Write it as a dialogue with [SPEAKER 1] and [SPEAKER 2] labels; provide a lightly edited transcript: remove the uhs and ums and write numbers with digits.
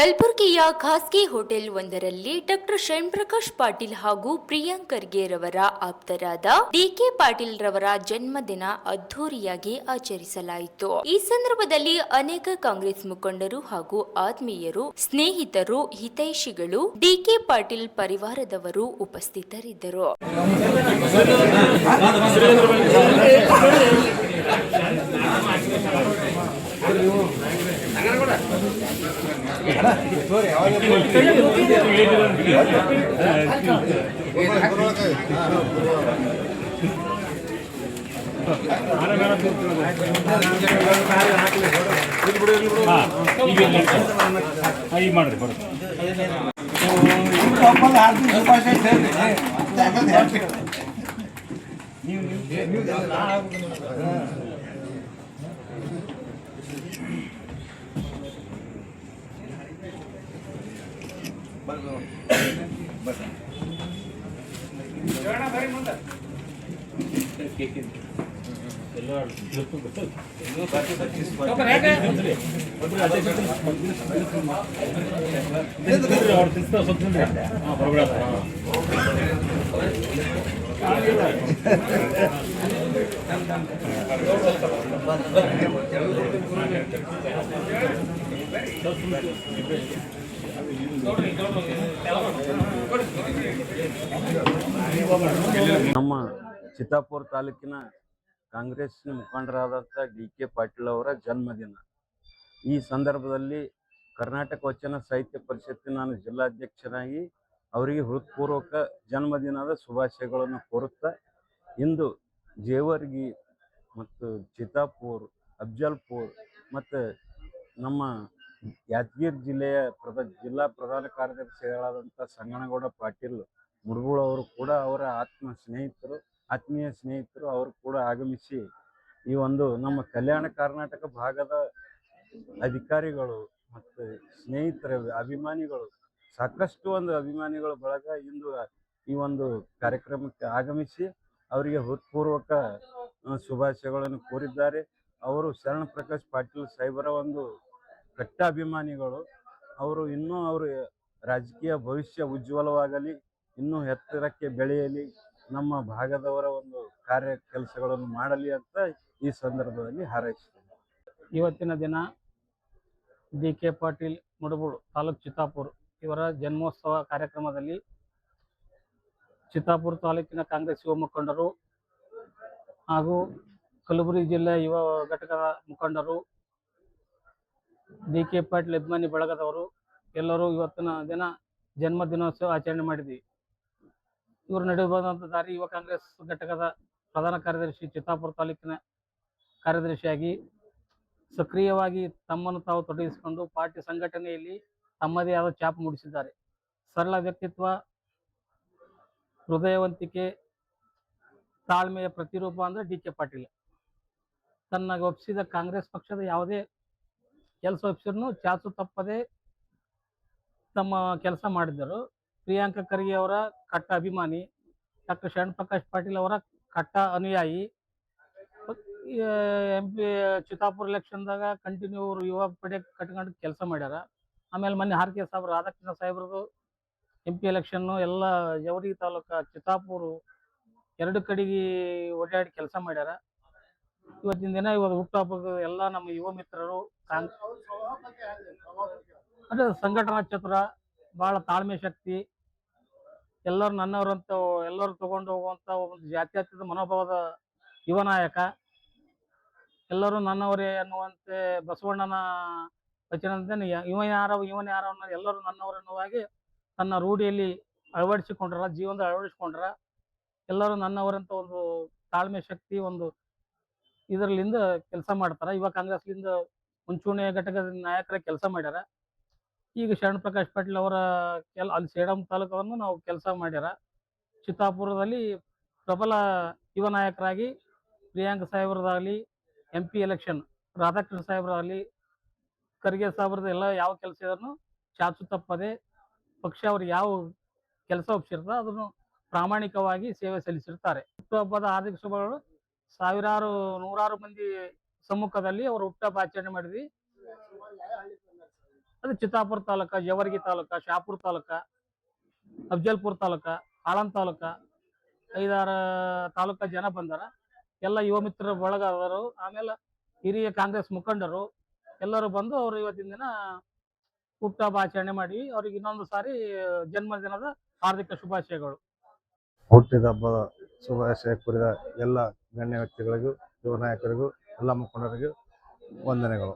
[SPEAKER 1] ಕಲಬುರಗಿಯ ಖಾಸಗಿ ಹೋಟೆಲ್ ಒಂದರಲ್ಲಿ ಡಾಕ್ಟರ್ ಶರಣಪ್ರಕಾಶ್ ಪಾಟೀಲ್ ಹಾಗೂ ಪ್ರಿಯಾಂಕ್ ಖರ್ಗೆ ರವರ ಆಪ್ತರಾದ ಡಿಕೆ ಪಾಟೀಲ್ ರವರ ಜನ್ಮದಿನ ಅದ್ದೂರಿಯಾಗಿ ಆಚರಿಸಲಾಯಿತು. ಈ ಸಂದರ್ಭದಲ್ಲಿ ಅನೇಕ ಕಾಂಗ್ರೆಸ್ ಮುಖಂಡರು ಹಾಗೂ ಆತ್ಮೀಯರು, ಸ್ನೇಹಿತರು, ಹಿತೈಷಿಗಳು, ಡಿಕೆ ಪಾಟೀಲ್ ಪರಿವಾರದವರು ಉಪಸ್ಥಿತರಿದ್ದರು.
[SPEAKER 2] ನಮ್ಮ ಚಿತ್ತಾಪುರ ತಾಲೂಕಿನ ಕಾಂಗ್ರೆಸ್ ಮುಖಂಡರಾದಂಥ ಡಿಕೆ ಪಾಟೀಲ್ ಅವರ ಜನ್ಮದಿನ. ಈ ಸಂದರ್ಭದಲ್ಲಿ ಕರ್ನಾಟಕ ವಚನ ಸಾಹಿತ್ಯ ಪರಿಷತ್ತಿನ ನಾನು ಜಿಲ್ಲಾಧ್ಯಕ್ಷನಾಗಿ ಅವರಿಗೆ ಹೃತ್ಪೂರ್ವಕ ಜನ್ಮದಿನದ ಶುಭಾಶಯಗಳನ್ನು ಕೋರುತ್ತಾ, ಇಂದು ಜೇವರ್ಗಿ ಮತ್ತು ಚಿತ್ತಾಪುರ, ಅಫ್ಜಲ್ಪುರ್ ಮತ್ತು ನಮ್ಮ ಯಾದಗಿರಿ ಜಿಲ್ಲೆಯ ಜಿಲ್ಲಾ ಪ್ರಧಾನ ಕಾರ್ಯದರ್ಶಿಗಳಾದಂಥ ಸಂಗನಗೌಡ ಪಾಟೀಲ್ ಮುಡ್ಗುಳ್ ಅವರು ಕೂಡ ಅವರ ಆತ್ಮೀಯ ಸ್ನೇಹಿತರು ಅವರು ಕೂಡ ಆಗಮಿಸಿ ಈ ಒಂದು ನಮ್ಮ ಕಲ್ಯಾಣ ಕರ್ನಾಟಕ ಭಾಗದ ಅಧಿಕಾರಿಗಳು ಮತ್ತು ಸ್ನೇಹಿತರ ಅಭಿಮಾನಿಗಳು, ಸಾಕಷ್ಟು ಒಂದು ಅಭಿಮಾನಿಗಳ ಬಳಗ ಇಂದು ಈ ಒಂದು ಕಾರ್ಯಕ್ರಮಕ್ಕೆ ಆಗಮಿಸಿ ಅವರಿಗೆ ಹೃತ್ಪೂರ್ವಕ ಶುಭಾಶಯಗಳನ್ನು ಕೋರಿದ್ದಾರೆ. ಅವರು ಶರಣಪ್ರಕಾಶ್ ಪಾಟೀಲ್ ಸಾಹೇಬರ ಒಂದು ಕಟ್ಟ ಅಭಿಮಾನಿಗಳು. ಅವರು ಇನ್ನೂ ಅವರು ರಾಜಕೀಯ ಭವಿಷ್ಯ ಉಜ್ವಲವಾಗಲಿ, ಇನ್ನೂ ಎತ್ತರಕ್ಕೆ ಬೆಳೆಯಲಿ, ನಮ್ಮ ಭಾಗದವರ ಒಂದು ಕೆಲಸಗಳನ್ನು ಮಾಡಲಿ ಅಂತ ಈ ಸಂದರ್ಭದಲ್ಲಿ ಹಾರೈಸುತ್ತೇನೆ.
[SPEAKER 3] ಇವತ್ತಿನ ದಿನ ಡಿಕೆ ಪಾಟೀಲ್ ಮುಡಬೂಳು ತಾಲೂಕು ಚಿತ್ತಾಪುರ ಇವರ ಜನ್ಮೋತ್ಸವ ಕಾರ್ಯಕ್ರಮದಲ್ಲಿ ಚಿತ್ತಾಪುರ ತಾಲೂಕಿನ ಕಾಂಗ್ರೆಸ್ ಯುವ ಮುಖಂಡರು ಹಾಗೂ ಕಲಬುರಗಿ ಜಿಲ್ಲೆಯ ಯುವ ಘಟಕದ ಮುಖಂಡರು, ಡಿಕೆ ಪಾಟೀಲ್ ಅಭಿಮಾನಿ ಬಳಗದವರು ಎಲ್ಲರೂ ಇವತ್ತಿನ ದಿನ ಜನ್ಮ ದಿನೋತ್ಸವ ಆಚರಣೆ ಮಾಡಿದ್ವಿ. ಇವರು ನಡೆಯಬಹುದಂತ ದಾರಿ ಯುವ ಕಾಂಗ್ರೆಸ್ ಘಟಕದ ಪ್ರಧಾನ ಕಾರ್ಯದರ್ಶಿ, ಚಿತ್ತಾಪುರ ತಾಲೂಕಿನ ಕಾರ್ಯದರ್ಶಿಯಾಗಿ ಸಕ್ರಿಯವಾಗಿ ತಮ್ಮನ್ನು ತಾವು ತೊಡಗಿಸಿಕೊಂಡು ಪಾರ್ಟಿ ಸಂಘಟನೆಯಲ್ಲಿ ತಮ್ಮದೇ ಆದ ಛಾಪು ಮೂಡಿಸಿದ್ದಾರೆ. ಸರಳ ವ್ಯಕ್ತಿತ್ವ, ಹೃದಯವಂತಿಕೆ, ತಾಳ್ಮೆಯ ಪ್ರತಿರೂಪ ಅಂದರೆ ಡಿಕೆ ಪಾಟೀಲ್. ತನ್ನ ಒಪ್ಪಿಸಿದ ಕಾಂಗ್ರೆಸ್ ಪಕ್ಷದ ಯಾವುದೇ ಕೆಲಸ ಒಪ್ಪಿಸಿದ್ರು ಚಾಚು ತಪ್ಪದೆ ತಮ್ಮ ಕೆಲಸ ಮಾಡಿದ್ದರು. ಪ್ರಿಯಾಂಕ ಖರ್ಗೆ ಅವರ ಕಟ್ಟ ಅಭಿಮಾನಿ, ಡಾಕ್ಟರ್ ಶರಣಪ್ರಕಾಶ್ ಪಾಟೀಲ್ ಅವರ ಕಟ್ಟ ಅನುಯಾಯಿ. MP ಚಿತ್ತಾಪುರ ಎಲೆಕ್ಷನ್ದಾಗ ಕಂಟಿನ್ಯೂ ಅವರು ಯುವ ಪಡೆ ಕಟ್ಕೊಂಡು ಕೆಲಸ ಮಾಡ್ಯಾರ. ಆಮೇಲೆ ಮೊನ್ನೆ ಹಾರ್ಕೆ ಸಾಹೇಬ್ರು ರಾಧಾಕೃಷ್ಣ ಸಾಹೇಬ್ರದು MP ಎಲೆಕ್ಷನ್ನು ಎಲ್ಲ ಜವರ್ಗಿ ತಾಲೂಕು ಚಿತ್ತಾಪುರ ಎರಡು ಕಡೆಗೆ ಓಡಾಡಿ ಕೆಲಸ ಮಾಡ್ಯಾರ. ಇವತ್ತಿನ ದಿನ ಇವತ್ತು ಹುಟ್ಟುಹಬ್ಬದ ಎಲ್ಲ ನಮ್ಮ ಯುವ ಮಿತ್ರರು, ಅಂದರೆ ಸಂಘಟನಾ ಚತುರ, ಭಾಳ ತಾಳ್ಮೆ ಶಕ್ತಿ, ಎಲ್ಲರೂ ನನ್ನವರಂತ ಎಲ್ಲರೂ ತಗೊಂಡು ಹೋಗುವಂಥ ಒಂದು ಜಾತ್ಯತೀತ ಮನೋಭಾವದ ಯುವ ನಾಯಕ. ಎಲ್ಲರೂ ನನ್ನವರೇ ಅನ್ನುವಂತೆ ಬಸವಣ್ಣನ ವಚನದಂತೆ ಇವನೇ ಯಾರ ಎಲ್ಲರೂ ನನ್ನವರನ್ನುವಾಗಿ ತನ್ನ ರೂಢಿಯಲ್ಲಿ ಅಳವಡಿಸಿಕೊಂಡ್ರ, ಜೀವನದ ಅಳವಡಿಸಿಕೊಂಡ್ರ. ಎಲ್ಲರೂ ನನ್ನವರಂತ ಒಂದು ತಾಳ್ಮೆ ಶಕ್ತಿ, ಒಂದು ಇದರಲ್ಲಿಂದ ಕೆಲಸ ಮಾಡ್ತಾರೆ. ಯುವ ಕಾಂಗ್ರೆಸ್ಲಿಂದ ಮುಂಚೂಣಿ ಘಟಕದ ನಾಯಕರ ಕೆಲಸ ಮಾಡ್ಯಾರ. ಈಗ ಶರಣಪ್ರಕಾಶ್ ಪಾಟೀಲ್ ಅವರ ಅಲ್ಲಿ ಸೇಡಂ ತಾಲೂಕವನ್ನು ನಾವು ಕೆಲಸ ಮಾಡ್ಯಾರ. ಚಿತ್ತಾಪುರದಲ್ಲಿ ಪ್ರಬಲ ಯುವ ನಾಯಕರಾಗಿ ಪ್ರಿಯಾಂಕ ಸಾಹೇಬ್ರದಾಗಲಿ, MP ಎಲೆಕ್ಷನ್ ರಾಧಾಕೃಷ್ಣ ಸಾಹೇಬ್ರಾಗಲಿ, ಖರ್ಗೆ ಸಾಹೇಬ್ರದ ಎಲ್ಲ ಯಾವ ಕೆಲಸ ಇದ್ರೂ ಚಾಚು ತಪ್ಪದೆ ಪಕ್ಷ ಅವ್ರಿಗೆ ಯಾವ ಕೆಲಸ ಒಪ್ಪಿಸಿರ್ತದೆ ಅದನ್ನು ಪ್ರಾಮಾಣಿಕವಾಗಿ ಸೇವೆ ಸಲ್ಲಿಸಿರ್ತಾರೆ. ಹುಟ್ಟುಹಬ್ಬದ ಹಾರ್ದಿಕ ಶುಭಗಳು. ಸಾವಿರಾರು ನೂರಾರು ಮಂದಿ ಸಮ್ಮುಖದಲ್ಲಿ ಅವರು ಹುಟ್ಟುಹಬ್ಬ ಆಚರಣೆ ಮಾಡಿದ್ವಿ. ಅದು ಚಿತ್ತಾಪುರ ತಾಲೂಕ, ಜೇವರ್ಗಿ ತಾಲೂಕ, ಶಹಾಪುರ ತಾಲೂಕ, ಅಫಜಲ್ಪುರ ತಾಲೂಕ, ಆಳಂದ್ ತಾಲೂಕ, 5-6 ತಾಲೂಕ ಜನ ಬಂದಾರ. ಎಲ್ಲ ಯುವ ಮಿತ್ರರ ಬಳಗದವರು, ಆಮೇಲೆ ಹಿರಿಯ ಕಾಂಗ್ರೆಸ್ ಮುಖಂಡರು ಎಲ್ಲರೂ ಬಂದು ಅವರು ಇವತ್ತಿನ ದಿನ ಹುಟ್ಟುಹಬ್ಬ ಆಚರಣೆ ಮಾಡಿ ಅವ್ರಿಗೆ ಇನ್ನೊಂದು ಸಾರಿ ಜನ್ಮದಿನದ ಹಾರ್ದಿಕ ಶುಭಾಶಯಗಳು.
[SPEAKER 4] ಹುಟ್ಟಿದ ಹಬ್ಬದ ಶುಭಾಶಯ ಕೋರಿದ ಎಲ್ಲ ಗಣ್ಯ ವ್ಯಕ್ತಿಗಳಿಗೂ, ಯುವ ನಾಯಕರಿಗೂ, ಎಲ್ಲ ಮುಖಂಡರಿಗೂ ವಂದನೆಗಳು.